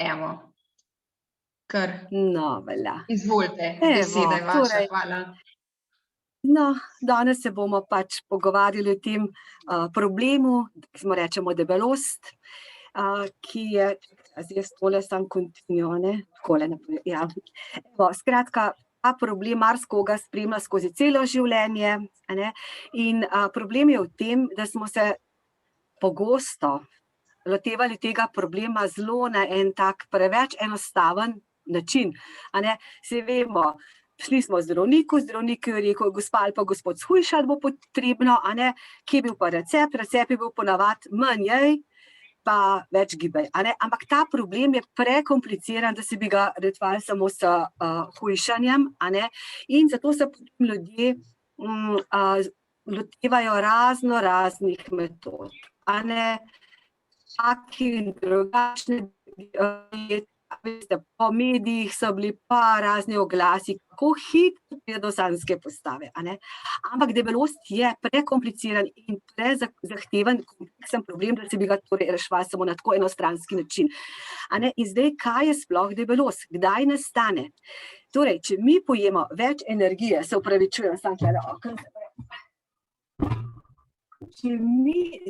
Evo, kar No, velja. izvolite, Evo, beseda je vaša, hvala. No, danes se bomo pač pogovarjali o tem problemu, ki smo rečemo debelost, ki je, zdaj tole sam kontinuo, takole naprej, ja. Evo, skratka, ta problem marsikoga spremlja skozi celo življenje, a ne, in problem je v tem, da smo se pogosto lotevali tega problema zelo na en tak preveč enostaven način, a ne. Saj vemo, šli smo zdravniku, zdravnik je rekel, gospa ali pa gospod, shujšati bo potrebno, a ne, kje je bil pa recept? Recept je bil ponavadi manj jej, pa več gibaj, a ne. Ampak ta problem je prekompliciran, da se bi ga reševali samo s hujšanjem, a ne, in zato se potem ljudje lotevajo raznih metod, a ne, taki in drugačni, veste, po medijih so bili pa razni oglasi, kako hitro pride do sanjske postave, a ne. Ampak debelost je prekompliciran in prezahteven kompleksen problem, da se bi ga torej reševali samo na tako enostranski način, a ne. In zdaj, kaj je sploh debelost? Kdaj nastane? Torej, če mi pojemo več energije, se opravičujem, samo tulele okno zaprem. Če mi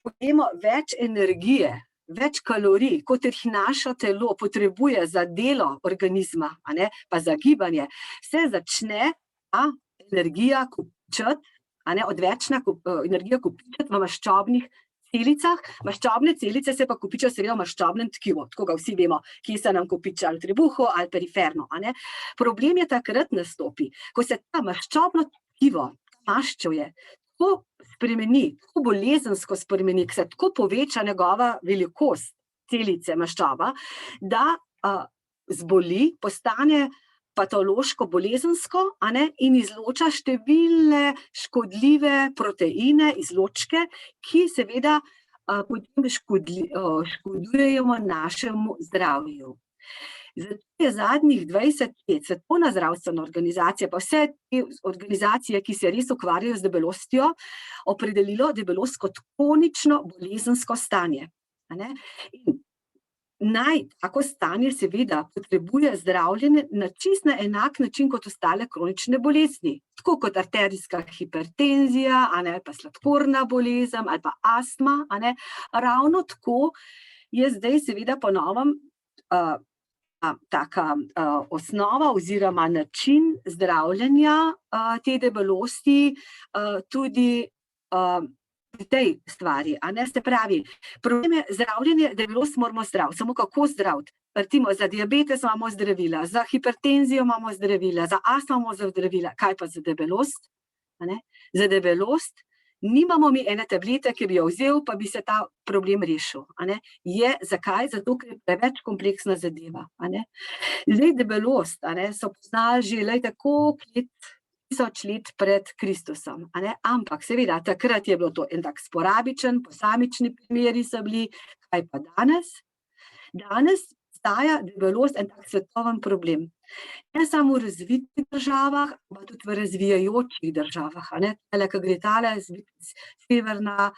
pojemo več energije, več kalorij, kot jih naše telo potrebuje za delo organizma, a ne, pa za gibanje, se začne ta energija kopičiti, a ne, odvečna energija kopičiti v maščobnih celicah, maščobne celice se pa kopičijo seveda v maščobnem tkivu, tako ga vsi vemo, kje se nam kopiči, ali v trebuhu ali periferno, a ne. Problem je takrat nastopi, ko se ta maščobno tkivo, maščevje, tako spremeni, tako bolezensko spremeni, ko se tako poveča njegova velikost celice, maščoba, da zboli, postane patološko bolezensko, a ne, in izloča številne škodljive proteine, izločke, ki seveda potem škodujejo našemu zdravju. Zato je zadnjih 20 let Svetovna zdravstvena organizacija pa vse te organizacije, ki se res ukvarjajo z debelostjo, opredelilo debelost kot kronično bolezensko stanje, a ne. In tako stanje seveda potrebuje zdravljenje na čisto na enak način kot ostale kronične bolezni, tako kot arterijska hipertenzija, a ne, pa sladkorna bolezen ali pa astma, a ne. Ravno tako je zdaj seveda po novem taka osnova oziroma način zdravljenja te debelosti tudi v tej stvari, a ne. Se pravi, problem je zdravljenje, debelost moramo zdraviti, samo kako zdraviti? Recimo za diabetes imamo zdravila, za hipertenzijo imamo zdravila, za astmo imamo zdravila, kaj pa za debelost, a ne? Za debelost nimamo mi ene tablete, ki bi jo vzel, pa bi se ta problem rešil, a ne. Zakaj? Zato, ker je preveč kompleksna zadeva, a ne. Zdaj debelost, a ne, so poznali že, glejte, koliko let, 1000 let pred Kristusom, a ne, ampak seveda takrat je bilo to en tak sporadičen, posamični primeri so bili, kaj pa danes? Danes obstaja debelost en tak svetovni problem. Ne samo v razvitih državah, ampak tudi v razvijajočih državah, a ne. Tule, ko gre tale, Severna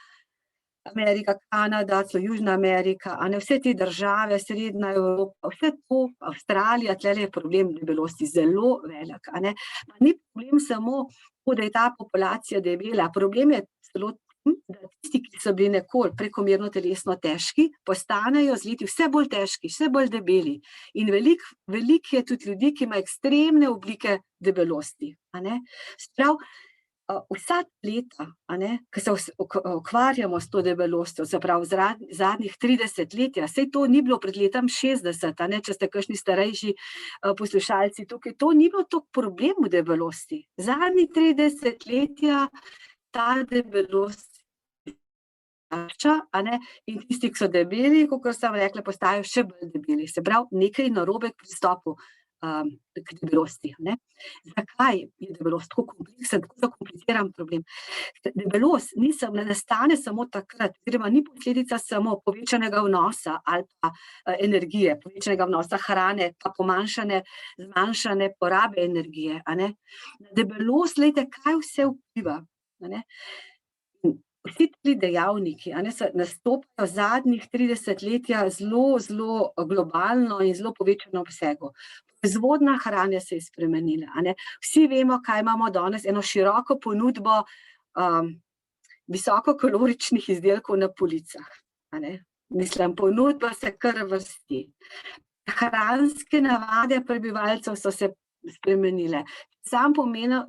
Amerika, Kanada, Južna Amerika, a ne, vse te države, Srednja Evropa, vse to, Avstralija, tulele je problem debelosti zelo velik, a ne. Pa ni problem samo to, da je ta populacija debela, problem je celo v tem, da tisti, ki so bili nekoliko prekomerno telesno težki, postanejo z leti vse bolj težki, vse bolj debeli. In veliko je tudi ljudi, ki imajo ekstremne oblike debelosti, a ne. Se pravi, vsa leta, a ne, ko se ukvarjamo s to debelostjo, se pravi zadnjih 30 let, saj to ni bilo pred letom 60, a ne, če ste kakšni starejši poslušalci tukaj, to ni bilo toliko problem v debelosti. Zadnjih 30 let ta debelost a ne, in tisti, ki so debeli, kakor sem rekla, postajajo še bolj debeli. Se pravi, nekaj narobe k pristopu k debelosti, a ne. Zakaj je debelost tako kompleksen, tako zakompliciran problem? Debelost ne nastane samo takrat, oziroma ni posledica samo povečanega vnosa ali pa energije, povečanega vnosa hrane, pa zmanjšane porabe energije, a ne. Na debelost, glejte, kaj vse vpliva, a ne. vsi ti dejavniki, nastopajo zadnjih 30 letja zelo, zelo globalno in zelo povečano obsegu. Proizvodnja hrane se je spremenila, Vsi vemo, kaj imamo danes, eno široko ponudbo visokokaloričnih izdelkov na policah, Mislim, ponudba se kar vrsti. Hranske navade prebivalcev so se spremenile. Sam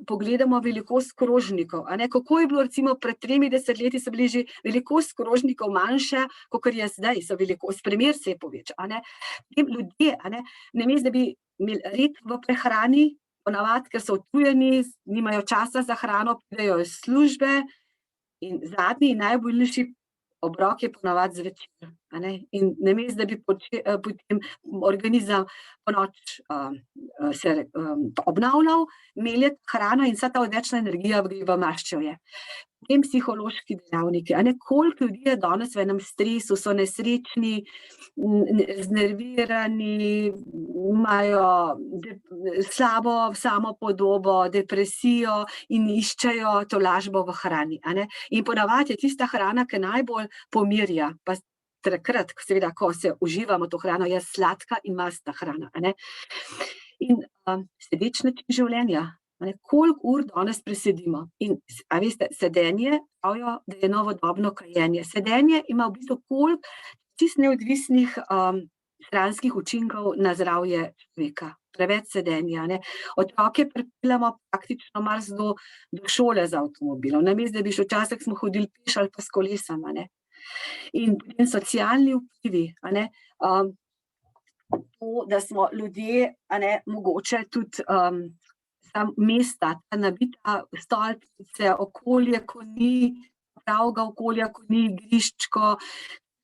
pogledamo velikost krožnikov, Kako je bilo recimo pred 3 desetletji, so bili že velikost krožnikov manjše, kakor je zdaj, primer se je povečal, Ljudje, namesto da bi imeli red v prehrani, ponavadi, ker so utrujeni, nimajo časa za hrano, pridejo iz službe in zadnji in najboljši obrok je ponavadi zvečer, In namesto da bi potem organizem ponoči se obnavljal, melje hrano in vsa ta odvečna energija gre v maščevje. Potem psihološki dejavniki, koliko ljudi je danes v enem stresu, so nesrečni, znervirani, imajo slabo samopodobo, depresijo in iščejo tolažbo v hrani, In ponavadi je tista hrana, ki najbolj pomirja, pa takrat, seveda, ko se uživamo to hrano, je sladka in mastna hrana, In sedeč način življenja, koliko ur danes presedimo. In a veste, sedenje, pravijo, da je novodobno kajenje. Sedenje ima v bistvu koliko čisto neodvisnih stranskih učinkov na zdravje človeka. Preveč sedenja, Otroke pripeljamo praktično marsikdo do šole z avtomobilom, namesto da bi še včasih smo hodili peš ali pa s kolesom, In potem socialni vplivi, to, da smo ljudje, mogoče tudi mesta, ta nabita stolpnice, okolje, ko ni pravega okolja, ko ni igriščko,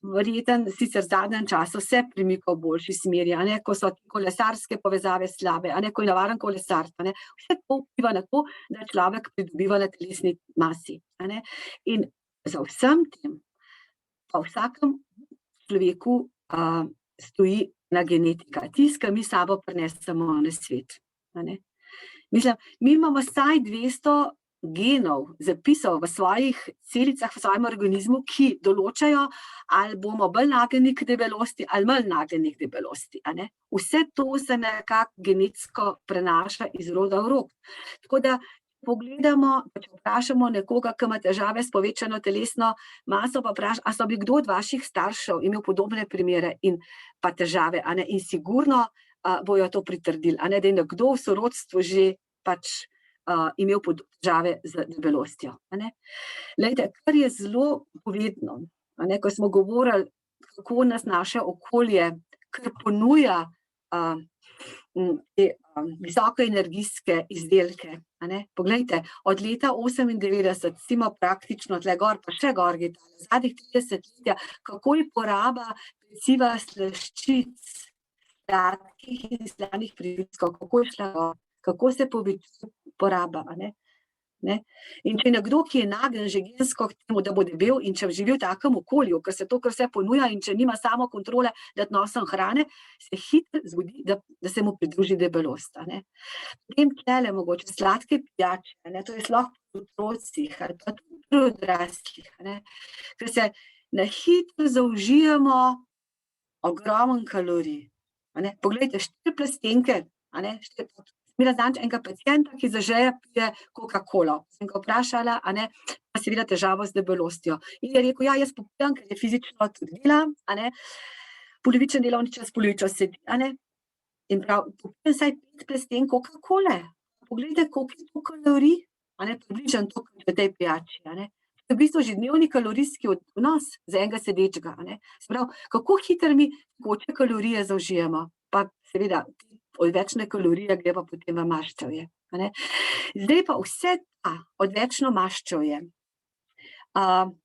verjetno sicer v zadnjem času se premika v boljši smeri, ko so kolesarske povezave slabe, ko je navaren kolesar, Vse to vpliva na to, da človek pridobiva na telesni masi, In za vsem tem pa vsakem človeku stoji na genetika, tisto, mi sabo prinesemo na svet, Mislim, mi imamo vsaj 200 genov, zapisov v svojih celicah, v svojem organizmu, ki določajo, ali bomo bolj nagnjeni k debelosti ali manj nagnjeni k debelosti, Vse to se nekako genetsko prenaša iz roda v rod. Tako da pogledamo, če vprašamo nekoga, ki ima težave s povečano telesno maso, pa vprašamo, a so bi kdo od vaših staršev imel podobne primere in pa težave, In sigurno bojo to pritrdili, da je nekdo v sorodstvu že pač imel težave z debelostjo. Glejte, kar je zelo povedno, ko smo govorili, kako nas naše okolje, kar ponuja te visokoenergijske izdelke. Poglejte, od leta 1998 smo praktično tle gor, pa še gor, zadnjih 30 letja, kako je poraba peciva, slaščic, sladkih in slanih priliskov, kako je šla gor, kako se povečuje poraba, In če je nekdo, ki je nagnjen že gensko k temu, da bo debel, in če živi v takem okolju, ker se to, kar vse ponuja, in če nima samo kontrole nad nosom hrane, se hitro zgodi, da se mu pridruži debelost, Potem tlele mogoče sladke pijače, to je sploh pri otrocih ali pa tudi pri odraslih, ker se na hitro zaužijemo ogromen kalorij. Poglejte, 4 plastenke, Imela zadnjič enega pacienta, ki zažeje pije Coca-Colo. Sem ga vprašala, pa seveda težavo z debelostjo. In je rekel, ja, jaz popijem, ker je fizično tudi dela, polovičen delovni čas, polovičen sedi, In prav, popijem vsaj 5 plastenk Coca-Cole. Poglejte, koliko je to kalorij, približno to, kot v tej pijači, To je v bistvu že dnevni kalorijski odnos za enega sedečega, Sprav, kako hitro mi tekoče kalorije zaužijemo, pa seveda odvečne kalorije gre pa potem v maščevje. Zdaj pa vse ta odvečno maščevje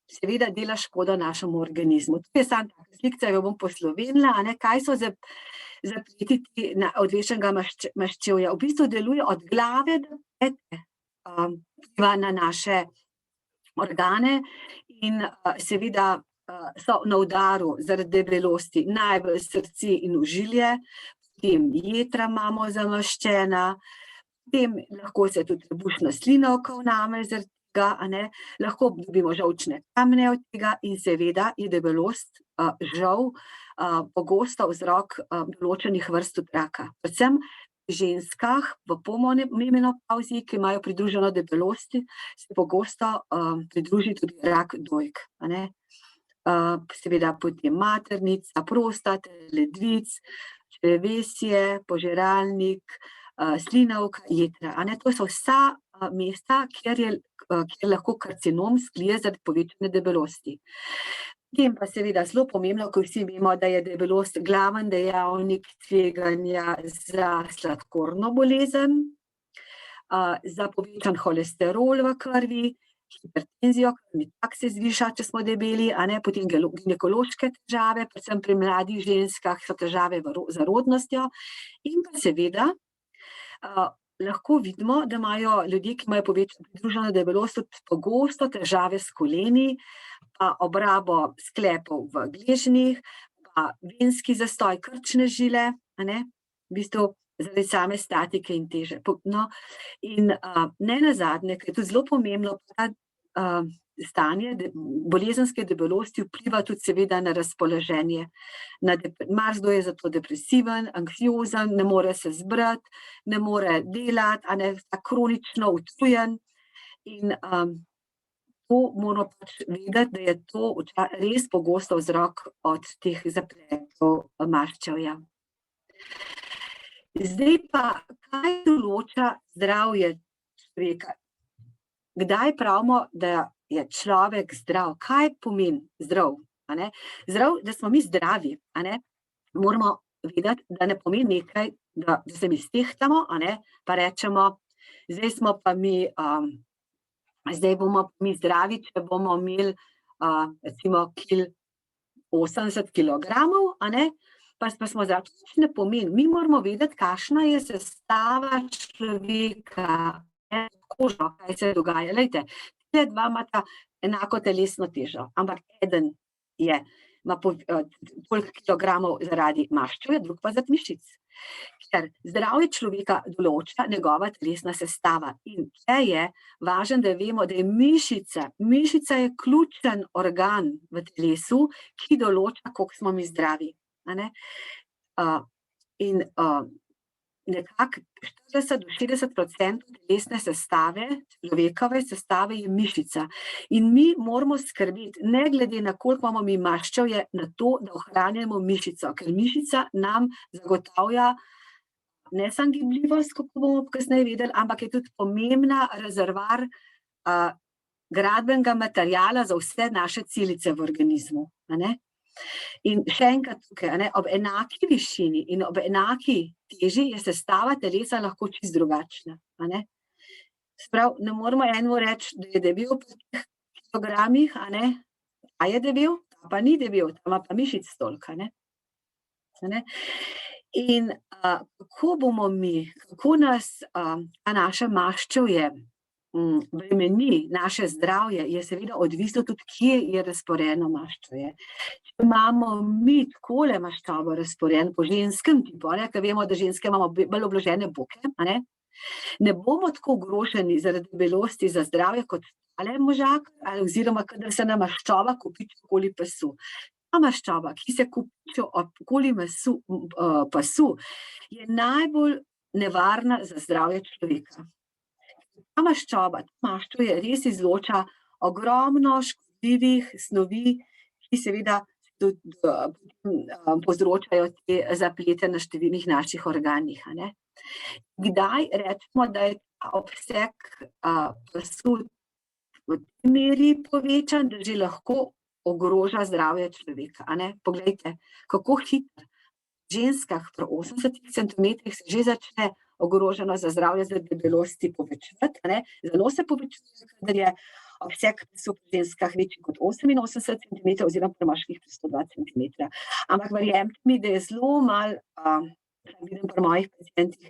seveda dela škodo našemu organizmu. To je samo taka slikca, jo bom poslovenila, kaj so zapletiti odvečnega maščevja. V bistvu deluje od glave do pete, vpliva na naše organe in seveda so na udaru zaradi debelosti najbolj srce in ožilje, potem jetra imamo zamaščena, potem lahko se tudi trebušna slina vname zaradi tega, lahko dobimo žolčne kamne od tega in seveda je debelost žal pogosto vzrok določenih vrst raka. Predvsem pri ženskah v pomenopavzi, ki imajo pridruženo debelost, se pogosto pridruži tudi rak dojk. Seveda potem maternica, prostate, ledvic, črevesje, požiralnik, slinavka, jetra. To so vsa mesta, kjer lahko karcinom sklije zaradi povečane debelosti. Potem pa seveda zelo pomembno, ko vsi vemo, da je debelost glaven dejavnik tveganja za sladkorno bolezen, za povečan holesterol v krvi, hipertenzijo, krvni tlak se zviša, če smo debeli, potem ginekološke težave, predvsem pri mladih ženskah so težave z rodnostjo in pa seveda lahko vidimo, da imajo ljudje, ki imajo povečano pridruženo debelost, tudi pogosto težave s koleni, pa obrabo sklepov v gležnjih, pa venski zastoj krčne žile, v bistvu zaradi same statike in teže. In ne nazadnje, ker je tudi zelo pomembno, stanje bolezenske debelosti vpliva tudi seveda na razpoloženje. Marsikdo je zato depresiven, anksiozen, ne more se zbrati, ne more delati, kronično utrujen in to moramo vedeti, da je to res pogosto vzrok od teh zapletov maščevja. Zdaj pa, kaj določa zdravje človeka? Kdaj pravimo, da je človek zdrav? Kaj pomeni zdrav? Zdrav, da smo mi zdravi, moramo vedeti, da ne pomeni nekaj, da se mi stehtamo, pa rečemo, zdaj bomo mi zdravi, če bomo imeli recimo 80 kilogramov, pa smo zdravi. To ne pomeni. Mi moramo vedeti, kakšna je sestava človeka, kožo, kaj se dogaja. Glejte, te dva imata enako telesno težo, ampak eden ima toliko kilogramov zaradi maščevja, drug pa zaradi mišic. Ker zdravje človeka določa njegova telesna sestava. In če je važno, da vemo, da je mišica je ključen organ v telesu, ki določa, koliko smo mi zdravi. In nekako 40 do 60% telesne sestave, človekove sestave je mišica. In mi moramo skrbeti, ne glede na koliko imamo mi maščevje, na to, da ohranjamo mišico, ker mišica nam zagotavlja ne samo gibljivost, kako bomo kasneje vedeli, ampak je tudi pomembna rezervoar gradbenega materiala za vse naše celice v organizmu. In še enkrat tukaj, ob enaki višini in ob enaki teži je sestava telesa lahko čisto drugačna. Sprav, ne moramo enemu reči, da je debel po teh kilogramih, a je debel, pa ni debel, ta ima pa mišic toliko. In kako bomo mi, kako nas naše maščevje bremeni naše zdravje, je seveda odvisno tudi, kje je razporejeno maščevje. Če imamo mi takole maščobo razporejen po ženskem tipu, ker vemo, da ženske imamo bolj obložene boke, ne bomo tako ogroženi zaradi debelosti za zdravje kot tale možak, oziroma kadar se nam maščoba kopiči okoli pasu. Ta maščoba, ki se kopiči okoli pasu, je najbolj nevarna za zdravje človeka. Ta maščevje res izloča ogromno škodljivih snovi, ki seveda povzročajo te zaplete na številnih naših organih. Kdaj rečemo, da je ta obseg pasu v tej meri povečan, da že lahko ogroža zdravje človeka. Poglejte, kako hitro v ženskah pri 80 centimetrih se že začne ogroženo za zdravje zaradi debelosti povečevati. Zelo se povečuje, kadar je obseg pasu pri ženskah večji kot 88 centimetrov oziroma pri moških pri 102 centimetra. Ampak verjemite mi, da je zelo malo, vidim pri mojih pacientih,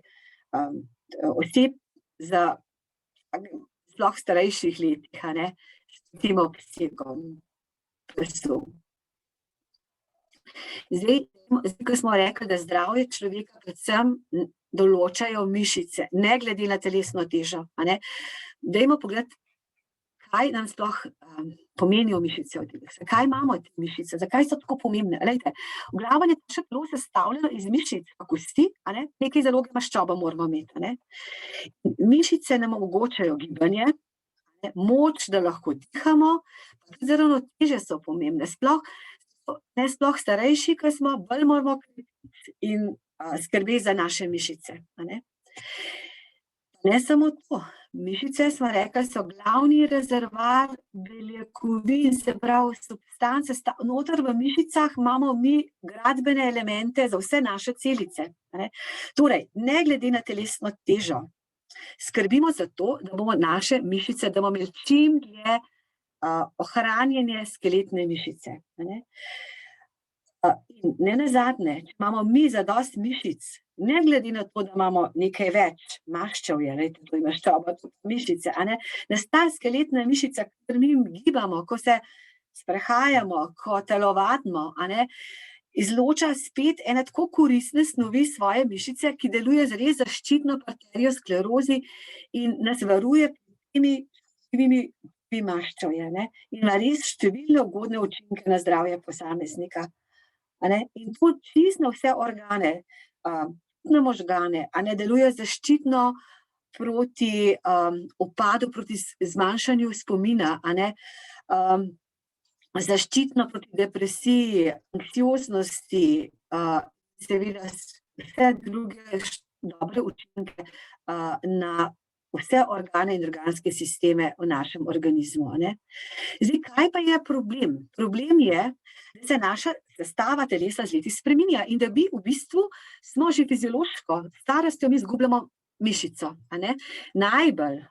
oseb sploh starejših letih, s tem obsegom pasu. Zdaj, ko smo rekli, da zdravje človeka predvsem določajo mišice, ne glede na telesno težo. Dajmo pogledati zakaj nam sploh pomenijo mišice v telih, zakaj imamo te mišice, zakaj so tako pomembne. Glejte, v glavi je naše telo sestavljeno iz mišic pa kosti, nekaj zaloge maščobe moramo imeti. Mišice nam omogočajo gibanje, moč, da lahko dihamo, pa tudi ravnotežje so pomembne. Sploh starejši, ko smo, bolj moramo in skrbeti za naše mišice. Ne samo to, mišice, smo rekli, so glavni rezervoar beljakovin, se pravi substance, noter v mišicah imamo mi gradbene elemente za vse naše celice. Torej, ne glede na telesno težo, skrbimo za to, da bomo naše mišice, da bomo imeli čim dlje ohranjene skeletne mišice. In ne nazadnje, če imamo mi zadost mišic, ne glede na to, da imamo nekaj več maščevja, to je maščoba, tudi mišice, nas ta skeletna mišica, ker mi gibamo, ko se sprehajamo, ko telovadimo, izloča spet ene tako koristne snovi svoje mišice, ki deluje res zaščitno pri arteriosklerozi in nas varuje pred temi maščevja, in ima res številne ugodne učinke na zdravje posameznika. In to čisto na vse organe, na možgane, deluje zaščitno proti upadu, proti zmanjšanju spomina, zaščitno proti depresiji, anksioznosti, seveda vse druge dobre učinke na vse organe in organske sisteme v našem organizmu. Zdaj, kaj pa je problem? Problem je, da se naša sestava telesa z leti spreminja in da v bistvu smo že fiziološko, s starostjo mi izgubljamo mišico. Najbolj,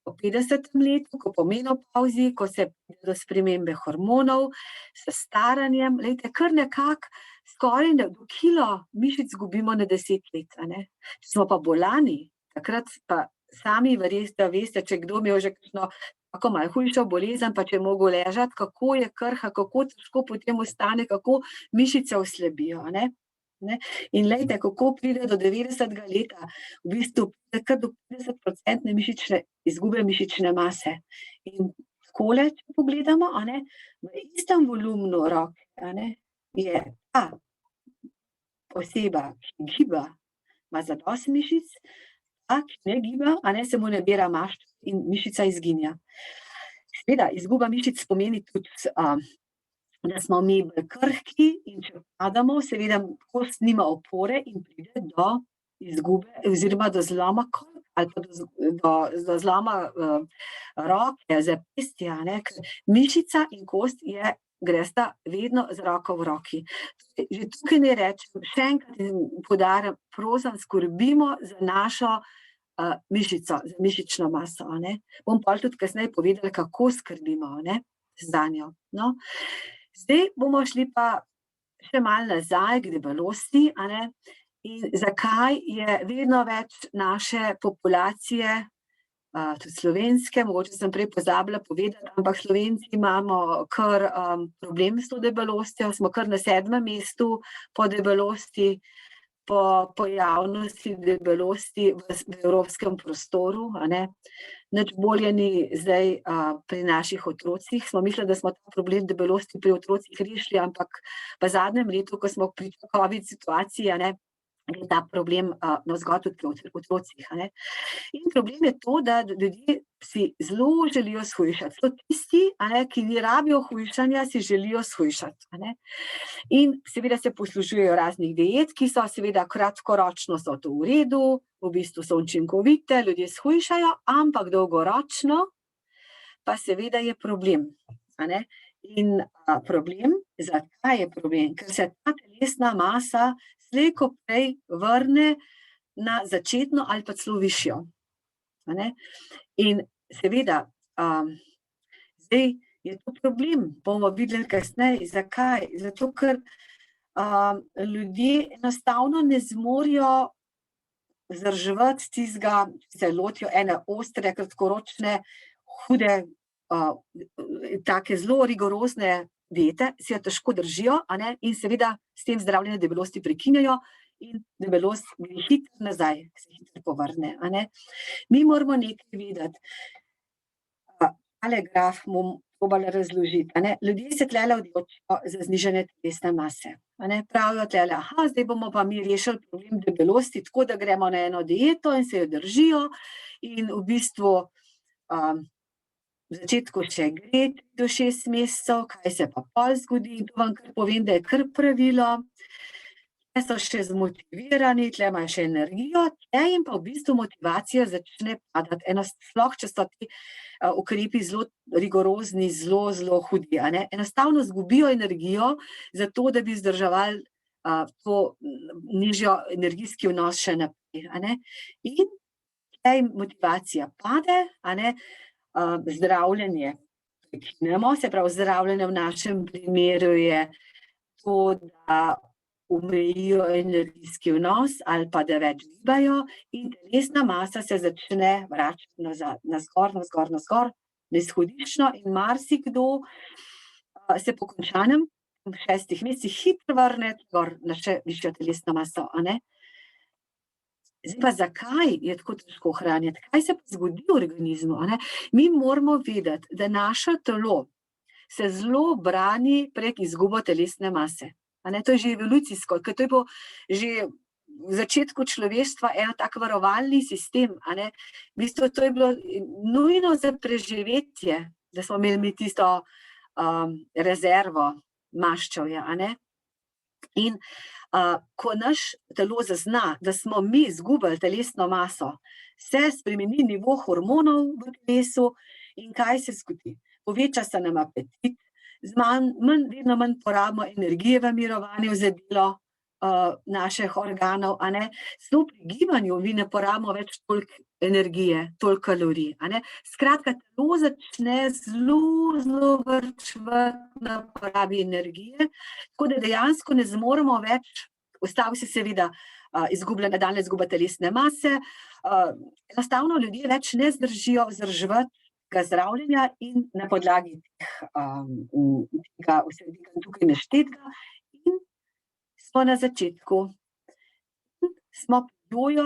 po 50. letu, ko po menopavzi, ko se pride do spremembe hormonov, s staranjem, kar nekako skoraj do kilo mišic gubimo na 10 let. Če smo pa bolani, takrat pa sami veste, če kdo imel že kako malo hujšo bolezen, pa če je mogel ležati, kako je krha, kako težko potem ostane, kako mišice oslabijo. In glejte, kako pride do 90. leta, v bistvu kar do 50% izgube mišične mase. In takole, če pogledamo, v istem volumnu roke je ta oseba, ki giba, ima zadosti mišic, ki ne giba, se mu nabira maščob in mišica izginja. Seveda, izguba mišic pomeni tudi, da smo mi bolj krhki in če padamo, seveda kost nima opore in pride do izgube oziroma do zloma ali pa do zloma roke, zapestja, ker mišica in kost gresta vedno z roko v roki. Že tukaj ne rečem, še enkrat poudarjam, prosim, skrbimo za našo mišico, za mišično maso. Bom pa tudi kasneje povedala, kako skrbimo zanjo. Zdaj bomo šli pa še malo nazaj k debelosti, in zakaj je vedno več naše populacije, tudi slovenske, mogoče sem prej pozabila povedati, ampak Slovenci imamo kar problem s to debelostjo, smo kar na 7. mestu po debelosti, po pojavnosti debelosti v evropskem prostoru. Nič bolje ni zdaj pri naših otrocih. Smo mislili, da smo ta problem debelosti pri otrocih rešili, ampak v zadnjem letu, ko smo pri COVID situaciji, je ta problem navzgor tudi pri otrocih. In problem je to, da ljudje si zelo želijo shujšati. To tisti, ki ne rabijo hujšanja, si želijo shujšati. In seveda se poslužujejo raznih diet, ki so seveda kratkoročno so to v redu, v bistvu so učinkovite, ljudje shujšajo, ampak dolgoročno pa seveda je problem. In problem, zakaj je problem? Ker se ta telesna masa slej ko prej vrne na začetno ali pa celo višjo. In seveda, zdaj je to problem, bomo videli kasneje, zakaj? Zato, ker ljudje enostavno ne zmorejo vzdrževati tistega, se lotijo ene ostre, kratkoročne, hude, take zelo rigorozne diete, si jo težko držijo, in seveda s tem zdravljenje debelosti prekinejo in debelost gre hitro nazaj, se hitro povrne. Mi moramo nekaj vedeti. tale graf bom probala razložiti, a ne. Ljudje se tulele odločijo za znižanje telesne mase, a ne. Pravijo tulele, zdaj bomo pa mi rešili problem debelosti, tako da gremo na eno dieto in se jo držijo in v bistvu v začetku še gre 3 do 6 mesecev, kaj se pa pol zgodi, to vam kar povem, da je kar pravilo. So še zmotivirani, tle imajo še energijo, tle jim pa v bistvu motivacija začne padati. Sploh, če so ti ukrepi zelo rigorozni, zelo hudi, a ne. Enostavno zgubijo energijo za to, da bi vzdrževali to nižjo energijski vnos še naprej, a ne. In tle jim motivacija pade, a ne, zdravljenje prekinemo, se pravi, zdravljenje v našem primeru je to, da omejijo energijski vnos ali pa da več gibajo in telesna masa se začne vračati navzgor, neizhodiščno in marsikdo se po končanem 6 mesecih hitro vrne gor na še višjo telesno maso, a ne. Zdaj pa zakaj je tako težko ohranjati? Kaj se pa zgodi v organizmu, a ne? Mi moramo vedeti, da naše telo se zelo brani prek izgubo telesne mase. A ne, to je že evolucijsko, ker to je bilo že v začetku človeštva en tak varovalni sistem, a ne. V bistvu to je bilo nujno za preživetje, da smo imeli mi tisto rezervo maščevja, a ne. In ko naš telo zazna, da smo mi izgubili telesno maso, se spremeni nivo hormonov v telesu in kaj se zgodi? Poveča se nam apetit, vedno manj porabimo energije v mirovanju za delo naših organov, a ne. Celo pri gibanju mi ne porabimo več toliko energije, toliko kalorij, a ne. Skratka, telo začne zelo varčevati na porabi energije, tako da dejansko ne zmoremo več, ustavi se seveda nadaljnja izguba telesne mase, enostavno ljudje več ne zdržijo vzdrževati zdravljenja in na podlagi tega vsega tukaj naštetega in smo na začetku. Smo pri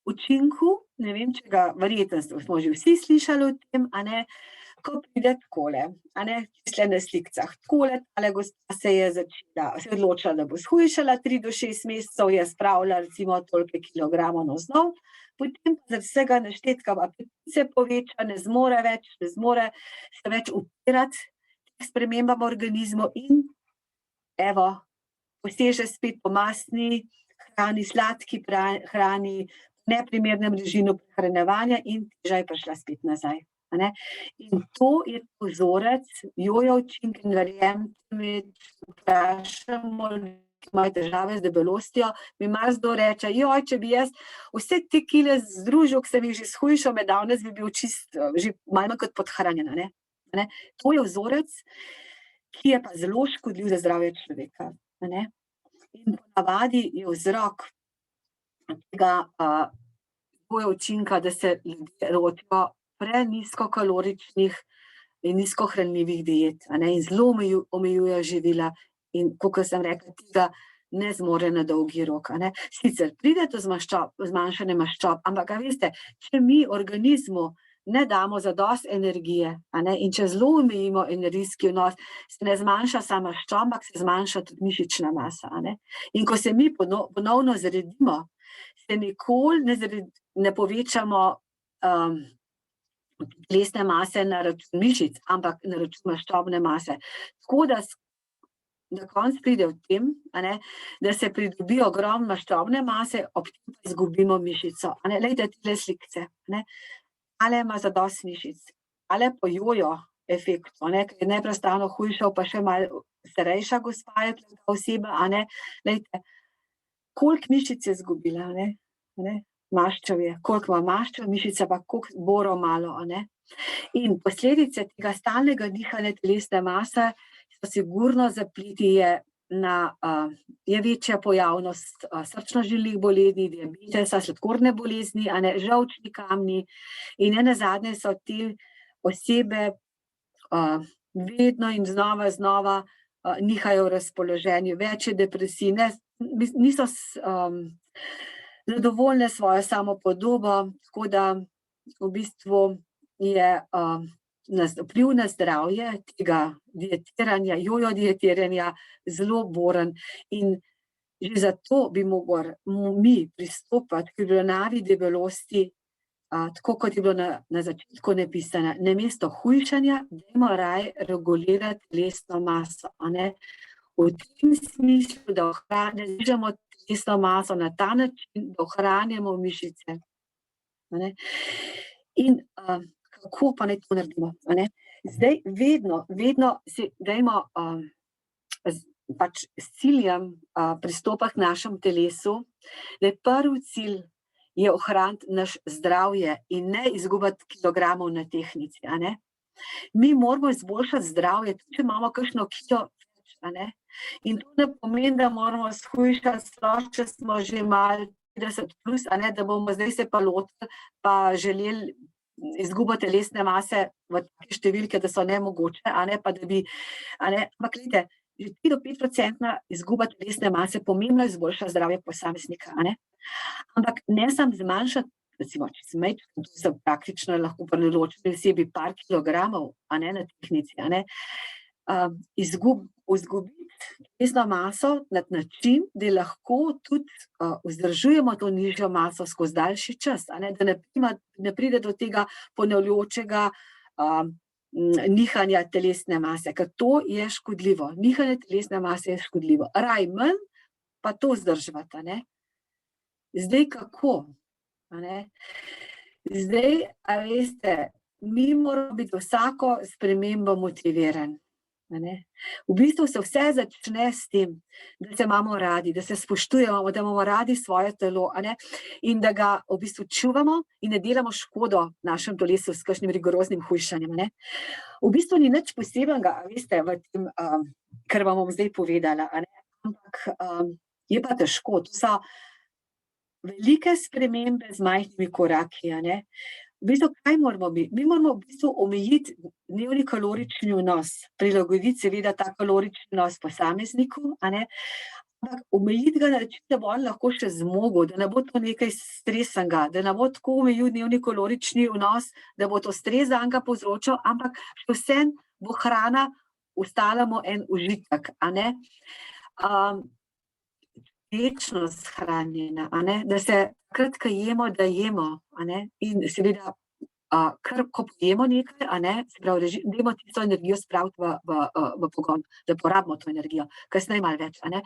učinku, ne vem, če ga verjetno smo že vsi slišali o tem, a ne, ko pride takole, a ne, tle na slikicah, takole, tale gospa se je odločila, da bo shujšala 3 do 6 mesecev, je spravila recimo toliko kilogramov navzdol, potem pa zaradi vsega naštetka apetit se poveča, ne zmore se več upirati spremembam v organizmu in evo, poseže spet po mastni hrani, sladki hrani, neprimernem režimu prehranjevanja in teža je prišla spet nazaj, a ne. In to je vzorec jojo učink in verjemite mi, vprašamo ki imajo težave z debelostjo, mi marsikdo reče, če bi jaz vse te kile združil, ki sem jih že shujšal, danes bi bil že malo manj kot podhranjen, a ne. To je vzorec, ki je pa zelo škodljiv za zdravje človeka, a ne. In ponavadi je vzrok tega jojo učinka, da se ljudje lotijo prenizkokaloričnih in nizkohranljivih diet, a ne, in zelo omejujejo živila. In kakor sem rekla, tega ne zmore na dolgi rok, a ne. Sicer pride do zmanjšanja maščob, ampak a veste, če mi organizmu ne damo zadosti energije, a ne, in če zelo omejimo energijski vnos, se ne zmanjša samo maščoba, ampak se zmanjša tudi mišična masa, a ne. In ko se mi ponovno zredimo, se nikoli ne povečamo telesne mase na račun mišic, ampak na račun maščobne mase. Tako da na koncu pride v tem, a ne, da se pridobi ogromno maščobne mase, ob tem pa izgubimo mišico, a ne. Glejte tile slikice, a ne. Tale ima zadosti mišic, tale po jojo efektu, a ne, ker je neprestano hujšal, pa še malo starejša gospa je ta oseba, a ne. Glejte, koliko mišic je izgubila, a ne. Maščevje, koliko ima maščev, mišice pa koliko boro malo, a ne. In posledice tega stalnega nihanja telesne mase so sigurno zapleti je večja pojavnost srčno-žilnih bolezni, diabetesa, sladkorne bolezni, a ne, žolčni kamni in nenazadnje so te osebe vedno in znova nihajo v razpoloženju, več je depresij, niso zadovoljne svojo samopodobo, tako da v bistvu je vpliv na zdravje tega dietiranja, jojo dietiranja zelo boren in že zato bi mogli mi pristopati k obravnavi debelosti, tako kot je bilo na začetku napisano, namesto hujšanja, dajmo raje regulirati telesno maso, a ne? V tem smislu, da znižamo telesno maso na ta način, da ohranjamo mišice. A ne? In kako pa naj to naredimo? A ne? Zdaj vedno si dajmo pač s ciljem pristopa k našemu telesu, da je prvi cilj je ohraniti naš zdravje in ne izgubiti kilogramov na tehnici, a ne? Mi moramo izboljšati zdravje, tudi če imamo kakšno kilo več, a ne? In to ne pomeni, da moramo shujšati, sploh če smo že malo 30 plus, a ne, da bomo zdaj se pa lotili, pa želeli izgubiti telesne mase v take številke, da so nemogoče, a ne, pa da bi, a ne, ampak gledajte, že 3 do 5% izguba telesne mase pomembno izboljša zdravje posameznika, a ne? Ampak ne samo zmanjšati, recimo, če sem majčka, to se praktično lahko pri določeni osebi par kilogramov, a ne, na tehnici, a ne, izgubiti telesno maso na način, da lahko tudi vzdržujemo to nižjo maso skozi daljši čas, a ne, da ne pride do tega ponavljajočega nihanja telesne mase, ker to je škodljivo. Nihanje telesne mase je škodljivo. Raj manj, pa to vzdrževati, a ne. Zdaj kako? A ne? Zdaj, a veste, mi moramo biti vsako spremembo motivirani. V bistvu se vse začne s tem, da se imamo radi, da se spoštujemo, da imamo radi svoje telo, a ne? In da ga v bistvu čuvamo in ne delamo škodo našem telesu s kakšnim rigoroznim hujšanjem. Ne? V bistvu ni nič posebnega, a veste, v tem, kar vam bom zdaj povedala, a ne? Ampak je pa težko, to so velike spremembe z majhnimi koraki, a ne? V bistvu, kaj moramo mi? Mi moramo v bistvu omejiti dnevni kalorični vnos, prilagoditi seveda ta kalorični vnos posamezniku, a ne, ampak omejiti ga na način, da bo on lahko še zmogel, da ne bo to nekaj stresnega, da ne bo tako omejil dnevni kalorični vnos, da bo to stres zanj povzročal, ampak še vseeno bo hrana ostala mu en užitek, a ne. Večnost hranjenja, a ne, da se takrat, ko jemo, da jemo, a ne, in seveda, kar ko pojemo nekaj, a ne, se pravi, dajmo tisto energijo spraviti v pogon, da porabimo to energijo, kasneje malo več, a ne,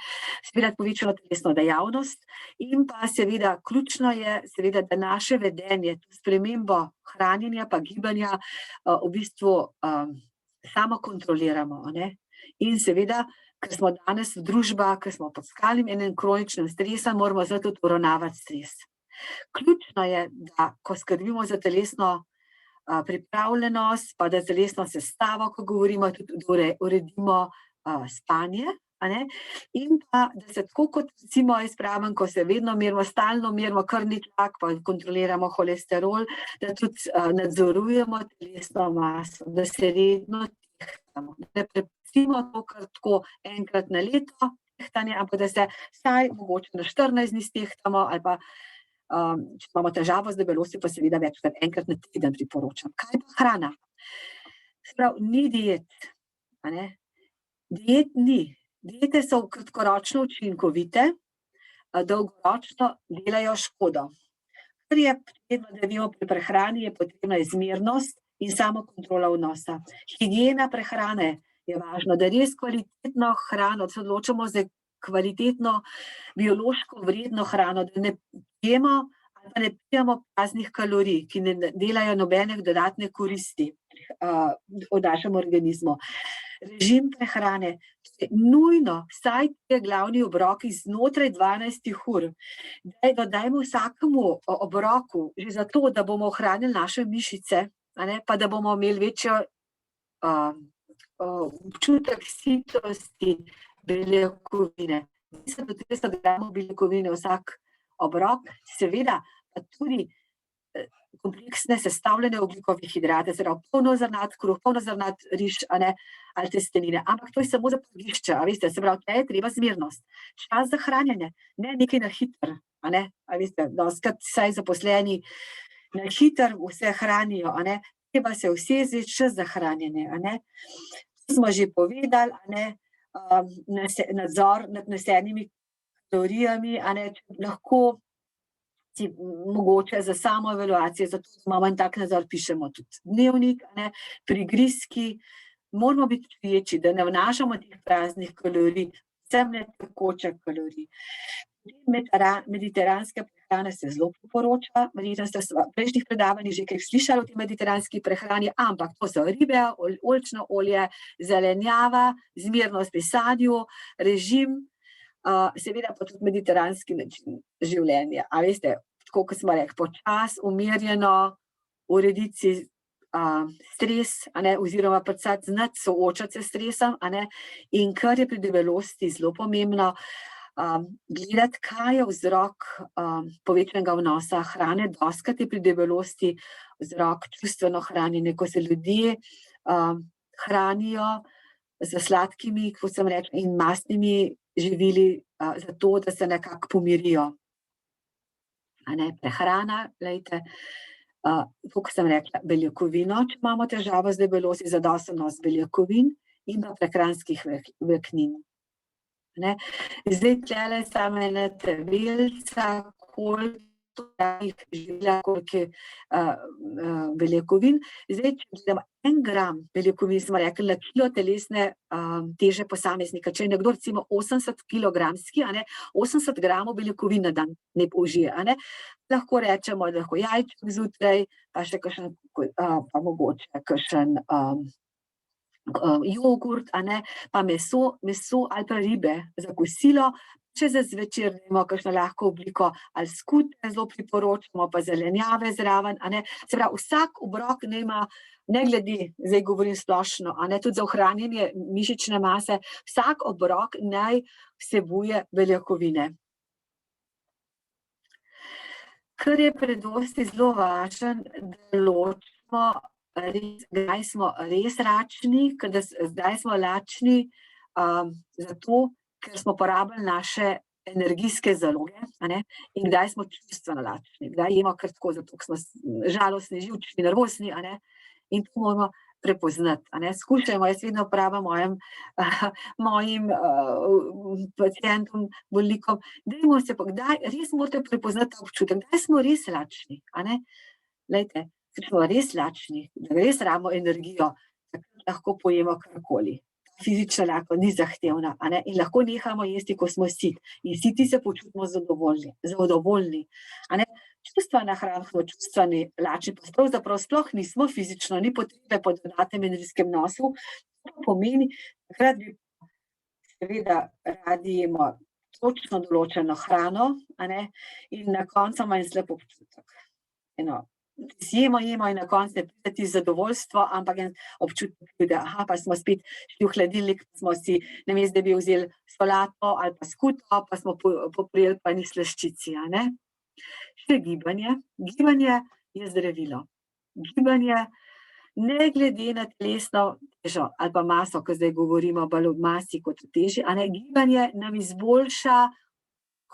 seveda povečano telesno dejavnost in pa seveda ključno je, seveda, da naše vedenje, spremembo hranjenja pa gibanja v bistvu samo kontroliramo, a ne, in seveda, ker smo danes v družbah, ker smo pod skalnim enem kroničnem stresa, moramo zato tudi uravnavati stres. Ključno je, da ko skrbimo za telesno pripravljenost, pa da telesno sestavo, ko govorimo, tudi uredimo spanje, a ne, in pa, da se tako kot recimo jaz pravim, ko se vedno merimo, stalno merimo krvni tlak, pa kontroliramo holesterol, da tudi nadzorujemo telesno maso, da se redno tehtamo, da prepustimo to kar tako enkrat na leto tehtanje, ampak da se vsaj mogoče na 14 dni stehtamo ali pa če imamo težavo z debelostjo, pa seveda večkrat enkrat na teden priporočam. Kaj pa hrana? Se pravi, ni diet, a ne? Diet ni. Diete so kratkoročno učinkovite, dolgoročno delajo škodo. Kar je potrebno, da vemo pri prehrani, je potrebna izmernost in samokontrola vnosa. Higiena prehrane je važno, da res kvalitetno hrano, da se odločamo za kvalitetno, biološko vredno hrano, da ne pijemo ali pa ne pijemo praznih kalorij, ki ne delajo nobene dodatne koristi v našem organizmu. Režim prehrane, nujno, vsaj te glavni obroki znotraj 12 ur. Dodajmo vsakemu obroku, že zato, da bomo ohranili naše mišice, a ne, pa da bomo imeli večjo občutek sitosti beljakovine. 30 do 300 gramov beljakovine vsak obrok, seveda pa tudi kompleksne sestavljene ogljikove hidrate, se pravi polnozrnat kruh, polnozrnat riž, a ne, ali testenine, ampak to je samo za prgišče, a veste, se pravi, tukaj je treba zmernost. Čas za hranjenje, ne nekaj na hitro, a ne, a veste, dostikrat vsaj zaposleni na hitro vse hranijo, a ne, treba se usesti čas za hranjenje, a ne. Smo že povedali, a ne, nadzor nad vnesenimi kalorijami, a ne, lahko si mogoče za samo evaluacijo, zato imamo en tak nadzor, pišemo tudi dnevnik, a ne, prigrizki, moramo biti čuječi, da ne vnašamo teh praznih kalorij, predvsem ne tekočih kalorij. Mediteranska prehrana se zelo priporoča, verjetno ste v prejšnjih predavanjih že kaj slišali o tej mediteranski prehrani, ampak to so ribe, oljčno olje, zelenjava, zmernost pri sadju, režim, seveda pa tudi mediteranski način življenja. A veste, tako kot smo rekli, počas, umirjeno, urediti si stres, a ne, oziroma pač znati soočati se s stresom, a ne, in kar je pri debelosti zelo pomembno, gledati, kaj je vzrok povečanega vnosa hrane. Dostikrat je pri debelosti vzrok čustveno hranjenje, ko se ljudje hranijo z sladkimi, kot sem rekla, in mastnimi živili, zato, da se nekako pomirijo. A ne, prehrana, glejte, kot sem rekla, beljakovino, če imamo težavo z debelosti, zadosten vnos beljakovin in pa prehranskih vlaknin. Ne. Zdaj tlele samo ena tabelica, koliko živila, koliko beljakovin. Zdaj, če gledamo 1 gram beljakovin, smo rekli, na kilo telesne teže posameznika, če je nekdo recimo 80 kilogramski, a ne, 80 gramov beljakovin na dan ne použije, a ne, lahko rečemo, da lahko jajček zjutraj, pa še kakšen, pa mogoče kakšen jogurt, a ne, pa meso ali pa ribe za kosilo, če za zvečer imamo kakšno lahko obliko ali skute, zelo priporočamo, pa zelenjave zraven, a ne, se pravi, vsak obrok naj ima, ne glede, zdaj govorim splošno, a ne, tudi za ohranjanje mišične mase, vsak obrok naj vsebuje beljakovine. Kar je pri dosti zelo važno, da ločimo kdaj smo res lačni, zdaj smo lačni zato, ker smo porabili naše energijske zaloge, a ne, in kdaj smo čustveno lačni, kdaj jemo kar tako, zato ker smo žalostni, živčni, nervozni, a ne, in to moramo prepoznati, a ne. Skušajmo, jaz vedno pravim mojim pacientom, bolnikom, dajmo se pa, kdaj res morate prepoznati ta občutek, kdaj smo res lačni, a ne. Glejte, ker smo res lačni, da res rabimo energijo, takrat lahko pojemo karkoli. Fizična laka ni zahtevna, a ne, in lahko nehamo jesti, ko smo siti. In siti se počutimo zadovoljni, a ne. Čustvena hrana, čustveni lačni, pa pravzaprav sploh nismo fizično, ni potrebe po dodatnem energijskem vnosu, to pomeni, takrat bi seveda radi jemo točno določeno hrano, a ne, in na koncu ima en slab občutek. Jemo in na koncu ne pride ti zadovoljstvo, ampak en občutek, da pa smo spet šli v hladilnik, smo si, namesto da bi vzeli solato ali pa skuto, pa smo poprijeli pa eni slaščici, a ne. Še gibanje. Gibanje je zdravilo. Gibanje, ne glede na telesno težo ali pa maso, ko zdaj govorimo bolj o masi kot o teži, a ne, gibanje nam izboljša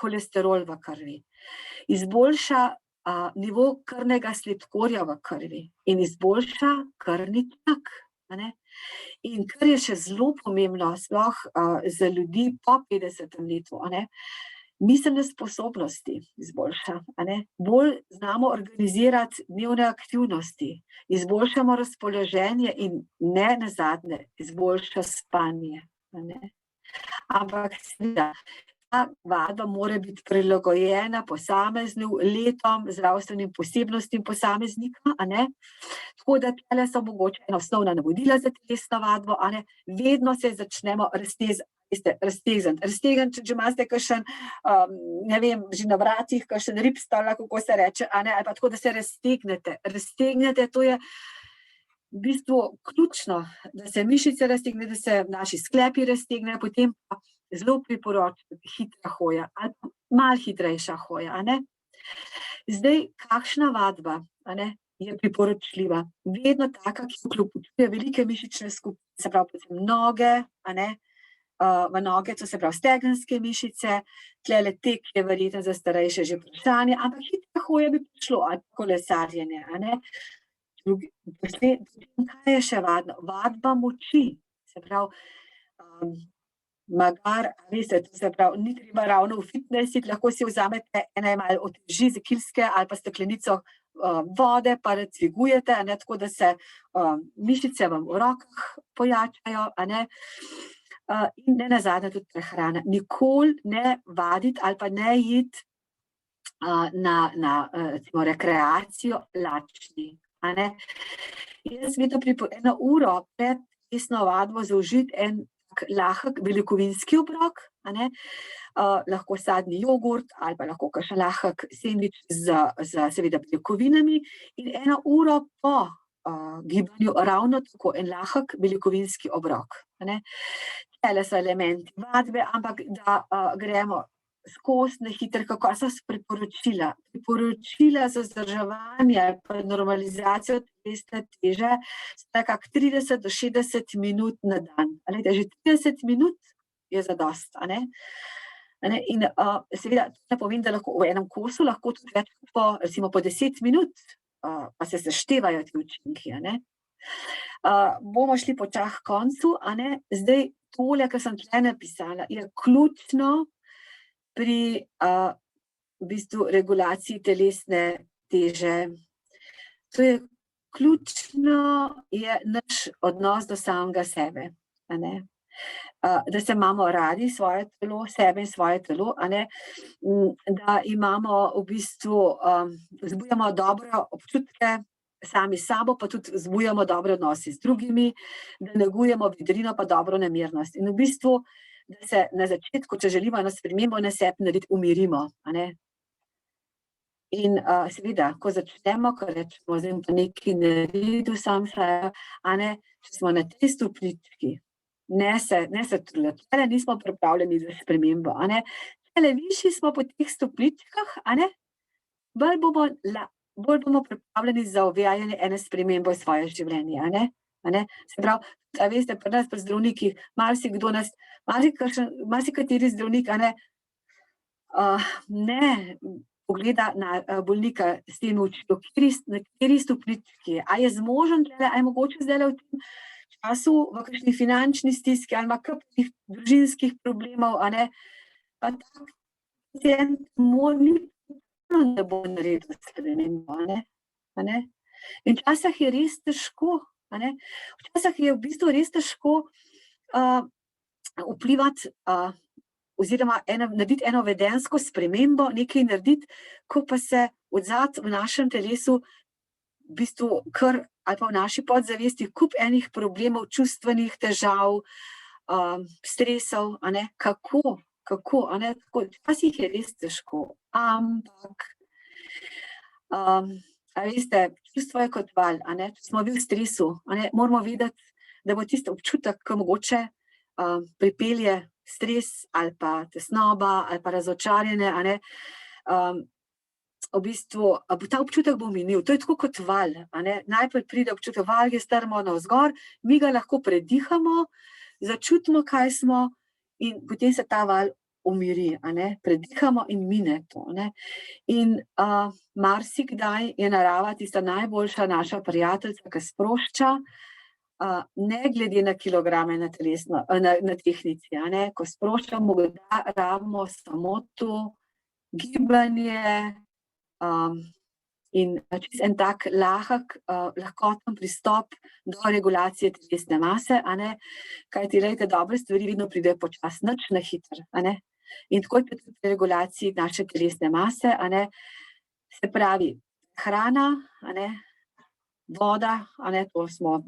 holesterol v krvi, izboljša nivo krvnega sladkorja v krvi in izboljša krvni tlak, a ne. In kar je še zelo pomembno, sploh za ljudi po 50. letu, a ne, miselne sposobnosti izboljša, a ne, bolj znamo organizirati dnevne aktivnosti, izboljšamo razpoloženje in ne nazadnje izboljša spanje, a ne. Ampak seveda, ta vadba mora biti prilagojena posameznim letom, zdravstvenim posebnostim posameznika, a ne. Tako da tele so mogoče ena osnovna navodila za telesno vadbo, a ne, vedno se začnemo raztegniti, če imate kakšen, ne vem, že na vratih, kakšen ripstol, kako se reče, a ne, ali pa tako, da se raztegnete, to je v bistvu ključno, da se mišice raztegnejo, da se naši sklepi raztegnejo, potem pa zelo priporočam hitra hoja ali pa malo hitrejša hoja, a ne. Zdaj, kakšna vadba, a ne, je priporočljiva? Vedno taka, ki vključuje velike mišične skupine, se pravi noge, a ne, v noge, to se pravi stegenske mišice, tlele tek je verjetno za starejše že vprašanje, ampak hitra hoja bi prišlo, ali kolesarjenje, a ne. kaj je še vadba moči, se pravi, magar, veste, to se pravi, ni treba ravno v fitness iti, lahko si vzamete ene malo oteži za kilske ali pa steklenico vode, pa dvigujete, a ne, tako da se mišice vam v rokah pojačajo, a ne. In nenazadnje tudi prehrana. Nikoli ne vaditi ali pa ne iti na recimo, rekreacijo lačni, a ne. Jaz vedno eno uro pred telesno vadbo zaužiti en lahek beljakovinski obrok, a ne, lahko sadni jogurt ali pa lahko kakšen lahek sendvič z seveda beljakovinami in 1 uro po gibanju ravno tako en lahek beljakovinski obrok, a ne. Tele so elementi vadbe, ampak da gremo skozi na hitro, kako so priporočila. Priporočila za vzdrževanje ali pa normalizacijo telesne teže so nekako 30 do 60 minut na dan. Glejte, že 30 minut je zadosti, a ne. In seveda to ne pomeni, da lahko v enem kosu lahko tudi več recimo po 10 minut, pa se seštevajo ti učinki, a ne. Bomo šli počasi h koncu, a ne. Zdaj tole, kar sem tle napisala, je ključno pri v bistvu regulaciji telesne teže. To je ključno, je naš odnos do samega sebe, a ne. Da se imamo radi svoje telo, sebe in svoje telo, a ne, da imamo v bistvu, vzbujamo dobre občutke sami s sabo, pa tudi vzbujamo dobre odnose z drugimi, da negujemo vedrino pa dobro namernost. In v bistvu, da se na začetku, če želimo eno spremembo na sebi narediti, umirimo, a ne. In seveda, ko začnemo, ko rečemo, zdaj bom pa nekaj naredil sam sebe, a ne, če smo na tej stopnički, ne se truditi, tole nismo pripravljeni za spremembo, a ne. Tole višji smo po teh stopničkah, a ne, bolj bomo pripravljeni za uvajanje ene spremembe v svoje življenje, a ne. Se pravi, a veste, pri nas, pri zdravnikih, marsikateri zdravnik, a ne, ne pogleda na bolnika s temi očmi, na kateri stopnički, a je zmožen tule, a je mogoče zdajle v tem času v kakšni finančni stiski ali ima kakšnih družinskih problemov, a ne, pa tak pacient ne bo naredil spremembo, a ne. In včasih je res težko, a ne. Včasih je v bistvu res težko vplivati oziroma narediti eno vedenjsko spremembo, nekaj narediti, ko pa se odzadaj v našem telesu v bistvu kar ali pa v naši podzavesti kup enih problemov, čustvenih težav, stresov, a ne, kako, a ne, tako, včasih je res težko, ampak a veste, čustvo je kot val, a ne, če smo bili v stresu, a ne, moramo vedeti, da bo tisti občutek, ko mogoče pripelje stres ali pa tesnoba ali pa razočaranje, a ne, v bistvu, ta občutek bo minil, to je tako kot val, a ne, najprej pride občutek, val je strmo navzgor, mi ga lahko predihamo, začutimo, kaj smo, in potem se ta val umiri, a ne, predihamo in mine to, ne. In marsikdaj je narava tista najboljša naša prijateljica, ki sprošča, ne glede na kilograme na tehtnici, a ne, ko sproščamo, da rabimo samo to gibanje in čisto en tak lahek, lahkoten pristop do regulacije telesne mase, a ne, kajti glejte, dobre stvari vedno pridejo počasi, nič na hitro, a ne. In tako je tudi pri regulaciji naše telesne mase, a ne, se pravi, hrana, a ne, voda, a ne, to smo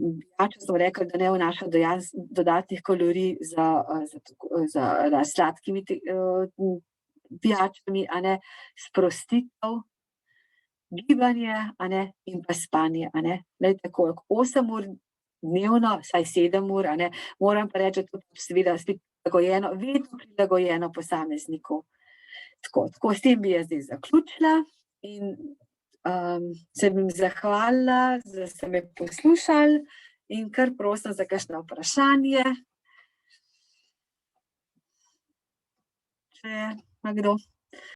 rekli, da ne vnaša dodatnih kalorij z sladkimi pijačami, a ne, sprostitev, gibanje, a ne, in pa spanje, a ne. Glejte, koliko, 8 ur dnevno, vsaj 7 ur, a ne, moram pa reči, da to seveda spet prilagojeno, vedno prilagojeno posamezniku. Tako, s tem bi jaz zdaj zaključila in se bi zahvalila, da ste me poslušali in kar prosim za kakšno vprašanje. Če ima kdo.